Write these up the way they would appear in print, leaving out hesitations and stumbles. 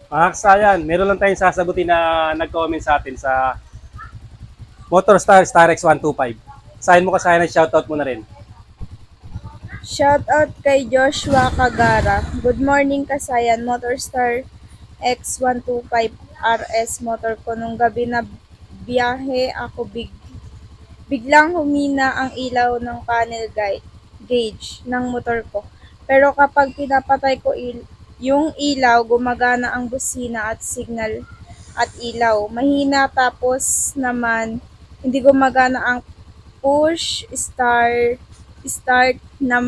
Mga kasayan, meron lang tayong sasagutin na nag-comment sa atin sa Motorstar Starex 125. Sign mo kasayan at shoutout mo na rin. Shoutout kay Joshua Kagara. Good morning Kasayan, Motorstar X125 RS motor ko nung gabi na biyahe ako biglang humina ang ilaw ng gauge ng motor ko. Pero kapag pinapatay ko yung ilaw, gumagana ang busina at signal at ilaw. Mahina tapos naman hindi gumagana ang start na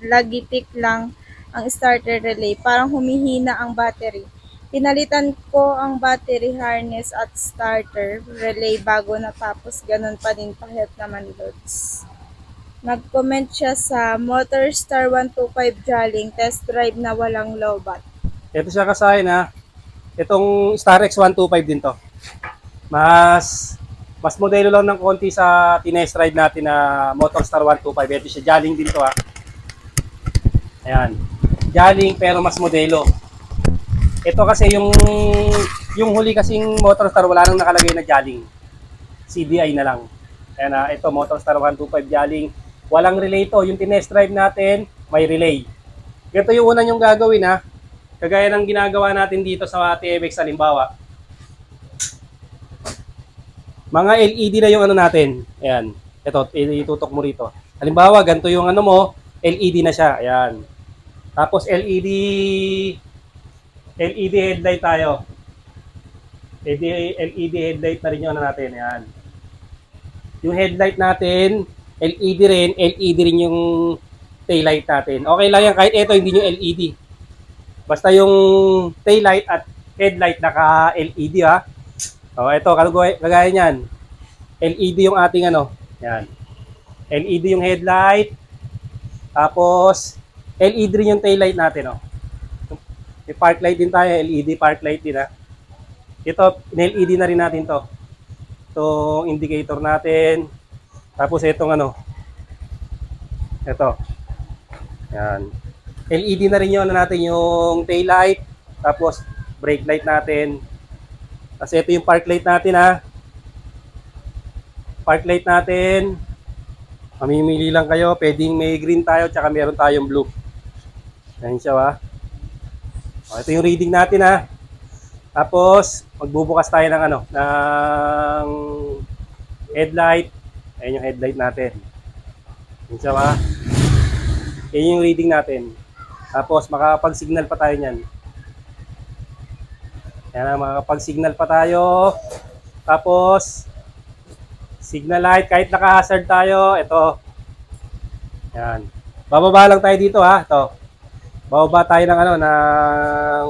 lagitik lang ang starter relay. Parang humihina ang battery. Pinalitan ko ang battery harness at starter relay bago natapos. Ganun pa din pahit naman loads. Nag-comment siya sa Motorstar 125 Jaling test drive na walang lowbat. Ito siya kasayan ha. Itong Starex 125 din to. Mas mas modelo lang ng konti sa tinest ride natin na Motorstar 125. Ito siya, Jaling din to ha. Ayan. Jaling pero mas modelo. Ito kasi yung huli kasing Motorstar wala nang nakalagay na Jaling. CDI na lang. Ayan na, ito Motorstar 125 Jaling. Walang relay to. Yung tinest drive natin, may relay. Ganito yung una yung gagawin ha. Kagaya ng ginagawa natin dito sa TMX halimbawa. Mga LED na yung ano natin. Ayan. Ito, itutok mo rito. Halimbawa, ganito yung ano mo, LED na siya. Ayan. Tapos LED headlight tayo. LED headlight na rin yung ano natin. Ayan. Yung headlight natin, LED rin. LED rin yung taillight natin. Okay lang yan kahit ito hindi yung LED. Basta yung taillight at headlight naka-LED ha. O ito, kagaya niyan. LED yung ating ano. Yan. LED yung headlight. Tapos, LED rin yung taillight natin. Oh. May park light din tayo. LED park light din ha. Ito, LED na rin natin to. Itong indicator natin. Tapos itong ano. Ito. Yan. LED na rin yun ano natin yung taillight. Tapos, brake light natin. Kasi ito yung park light natin ha. Park light natin. Mamimili lang kayo. Pwedeng may green tayo tsaka meron tayong blue. Ayan siya ha. O, ito yung reading natin ha. Tapos, magbubukas tayo ng ano, ng headlight. Ayan yung headlight natin. Ayan siya ha. Ayan yung reading natin. Tapos, makapag-signal pa tayo niyan. Ayan na, makapag-signal pa tayo. Tapos, signal light, kahit naka-hazard tayo, ito. Ayan. Bababa lang tayo dito ha, ito. Bababa tayo ng ano, ng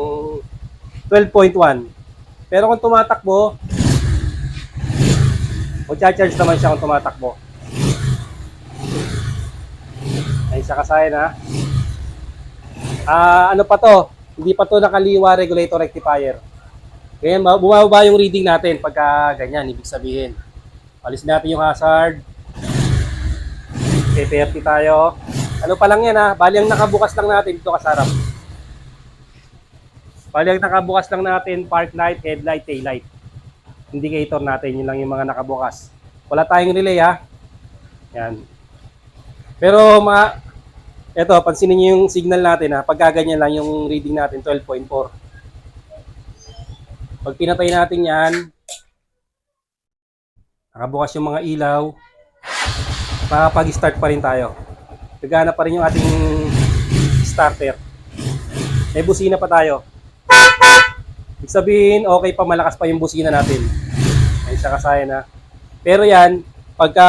12.1. Pero kung tumatakbo, mag-charge naman siya kung tumatakbo. Ayun siya kasayan ha. Ano pa to? Hindi pa to nakaliwa regulator rectifier. Ngayon, bumababa yung reading natin pagka ganyan, ibig sabihin. Alis natin yung hazard. P30 tayo. Ano pa lang yan ha? Bali ang nakabukas lang natin dito kasarap. Bali ang nakabukas lang natin park light, headlight, taillight. Indicator natin, yun lang yung mga nakabukas. Wala tayong relay ha. Yan. Pero eto, pansinin niyo yung signal natin ha. Pagka ganyan lang yung reading natin, 12.4. Pag pinatay natin yan, nakabukas yung mga ilaw, makapag-start pa rin tayo. Gagana pa rin yung ating starter. May busina pa tayo. Ibig sabihin, okay pa, malakas pa yung busina natin. Ayun siya kasayan ha. Pero yan, pagka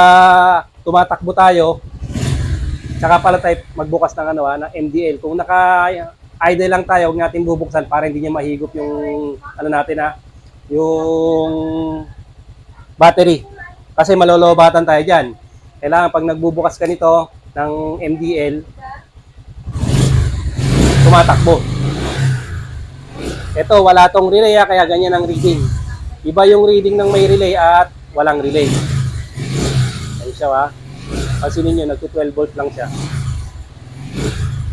tumatakbo tayo, tsaka pala tayo magbukas ng ano ng MDL. Kung naka-idle lang tayo, huwag natin bubuksan para hindi niya mahigop yung ano natin ha, yung battery. Kasi malolobatan tayo dyan. Kailangan pag nagbubukas ka nito ng MDL, tumatakbo. Ito, wala tong relay kaya ganyan ang reading. Iba yung reading ng may relay at walang relay. Ayun siya ha. Pansinin nyo, nagto 12 volt lang siya.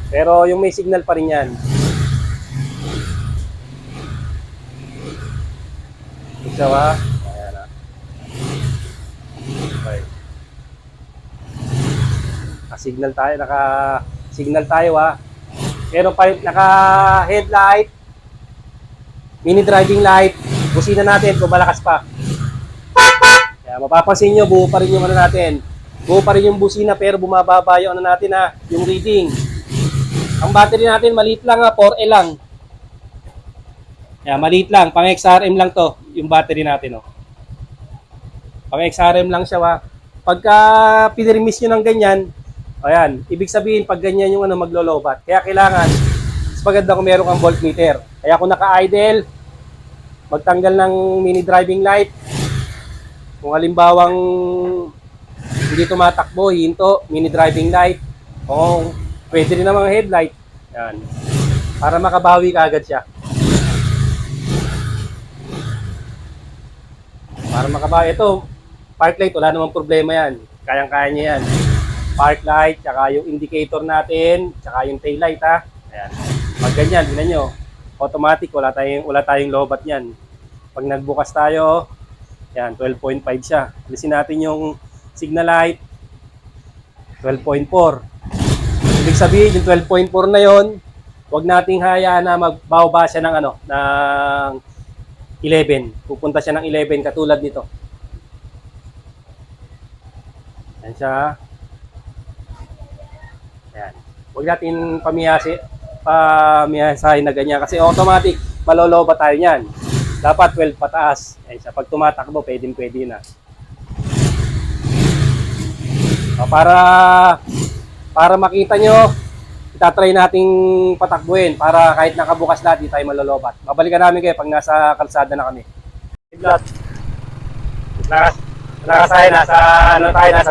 Pero yung may signal pa rin yan. siya ha. Ayan ha. Okay. Naka-signal tayo ha. Meron pa naka-headlight, mini driving light, busina natin kung malakas pa. Kaya mapapansin nyo, buo pa rin yung ano natin. Buo pa rin yung busina pero bumababa yung ano natin ha, yung reading. Ang battery natin maliit lang ha, 4A lang. Kaya maliit lang, pang XRM lang to, yung battery natin oh. Pang XRM lang siya ha. Pagka pinirmis nyo ng ganyan, ayan, ibig sabihin pag ganyan yung ano maglolobat. Kaya kailangan, mas maganda kung meron kang voltmeter. Kaya kung naka-idle, magtanggal ng mini driving light. Kung halimbawang hindi tumatakbo, hinto, mini driving light. O pwede rin namang headlight. Yan. Para makabawi ka agad siya. Para makabawi. Ito, park light, wala namang problema yan. Kayang-kaya niya yan. Park light, tsaka yung indicator natin, tsaka yung tail light ha. Ayan. Pag ganyan, tingnan nyo. Automatic, wala tayong lobat yan. Pag nagbukas tayo, yan, 12.5 siya. Alisin natin yung signal light, 12.4. Ibig sabihin, yung 12.4 na yon, huwag nating hayaan na magbababa siya ng ano, ng 11. Pupunta siya ng 11 katulad nito. Yan siya. Yan. Huwag natin pamiyasahin na ganyan kasi automatic maloloba tayo niyan. Dapat 12 pataas. Yan siya. Pag tumatakbo, pwede na. So, para makita nyo, itatry nating patakbuhin para kahit nakabukas lahat, di tayo malolobat. Babalikan namin kayo pag nasa kalsada na kami. Nakasahin, nasa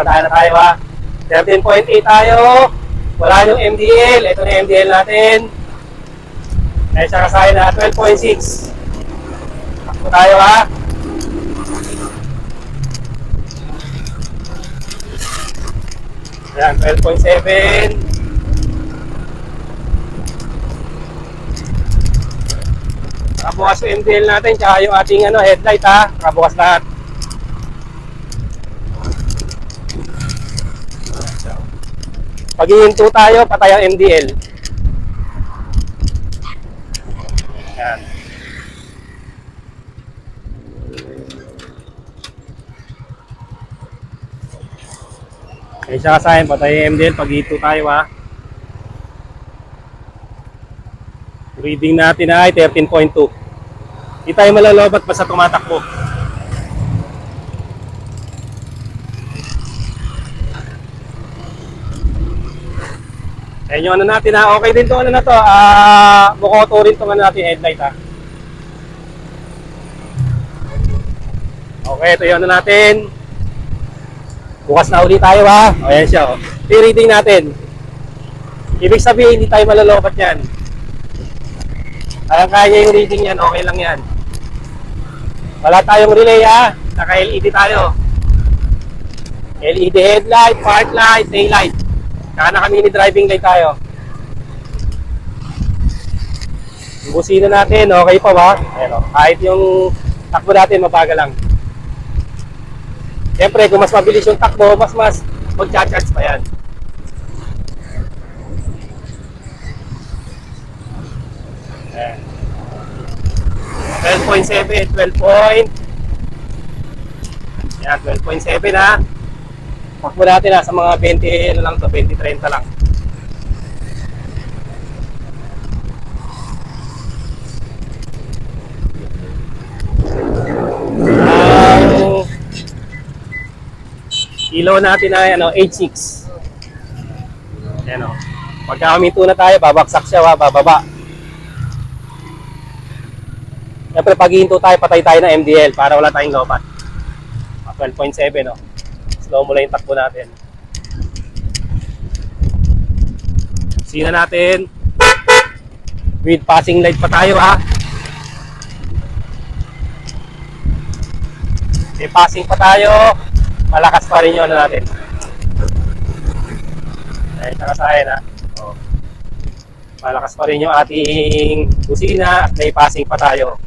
daan na tayo ha. 13.8 tayo. Wala yung MDL. Ito na yung MDL natin. Kaya siya kasahin na 12.6. Takbo tayo ha. Ayan, 12.7. Nakabukas yung MDL natin, tsaka yung ating headlight ha. Nakabukas lahat. Pag ihinto tayo, patay ang MDL. Ayan. Kaya siya kasahin, patay ang MDL pag ihinto tayo ha. Reading natin ay 13.2. Hindi tayo malalobat basta tumatakbo. Kaya yung ano natin ha, okay din itong ano na to, bukoto rin itong ano natin headlight ha. Okay, ito yung ano natin. Bukas na ulit tayo ha. O yan siya o. Ito reading natin. Ibig sabihin, hindi tayo malalobat yan. Kaya yung reading yan, okay lang yan. Wala tayong relay ha. Naka-LED tayo. LED headlight, park light, tail light. Saka naka-mini driving light tayo. Yung busina natin, okay pa ba? Ayan o. Kahit yung takbo natin, mabagal lang. Siyempre, kung mas mabilis yung takbo, mas mag-charge pa yan. Ayan. 12.7, 12.7 ha. Takbo natin sa mga 20 lang to, 20-30 lang. Ilaw natin ay 8.6. Ayan o. Pagka huminto na tayo, babaksak siya, bababa. Siyempre, pag hihinto tayo, patay tayo ng MDL para wala tayong lobat. 12.7 o. Slow mo lang yung takbo natin. Sina natin. With passing light pa tayo ha. May passing pa tayo. Malakas pa rin yung ano natin. Ay, nakasahin ha. O. Malakas pa rin yung ating busina at may passing pa tayo.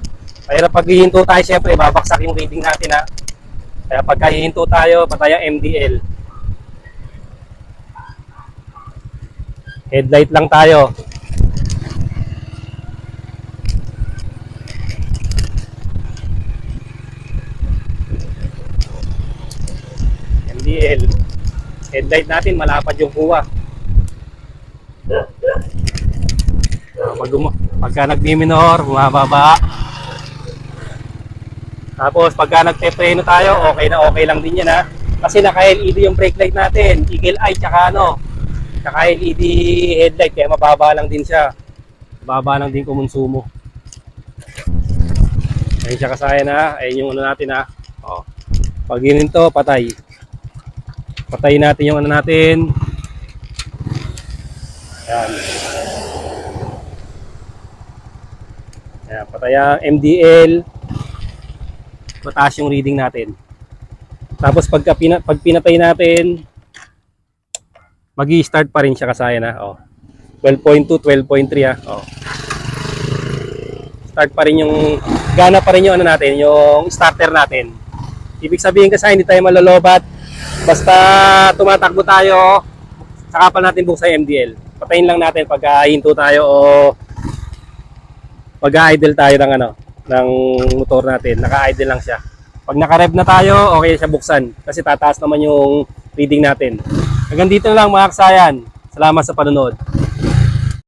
Kaya pag hihinto tayo, syempre, babaksak yung reading natin ha. Kaya pagka hihinto tayo, patay ang MDL. Headlight lang tayo. MDL. Headlight natin, malapad yung kuha. Pagka nagmi-minor, bumababa. Tapos pagka nagpe-preno tayo, okay lang din yan ha. Kasi naka-LED yung brake light natin, eagle eye tsaka tsaka LED headlight, kaya mababa lang din siya. Mababa lang din kumonsumo. Ayun siya kasayan ha, ayun yung ano natin ha. O. Pag hininto, patay. Patayin natin yung ano natin. Ayan. Ayan, patay ang MDL. Mataas yung reading natin. Tapos pag pinatay natin, magi-start pa rin siya kasayan ha. Oh. 12.2, 12.3 ha. Oh. Start pa rin yung, gana pa rin yung ano natin, yung starter natin. Ibig sabihin kasi hindi tayo malolobat. Basta tumatakbo tayo, saka pa natin buksan yung MDL. Patayin lang natin pag hinto tayo o pag-idle tayo ng ng motor natin. Naka-idle lang siya. Pag naka-rev na tayo, okay siya buksan kasi tataas naman yung reading natin. Hanggang dito na lang mga kasayan. Salamat sa panonood.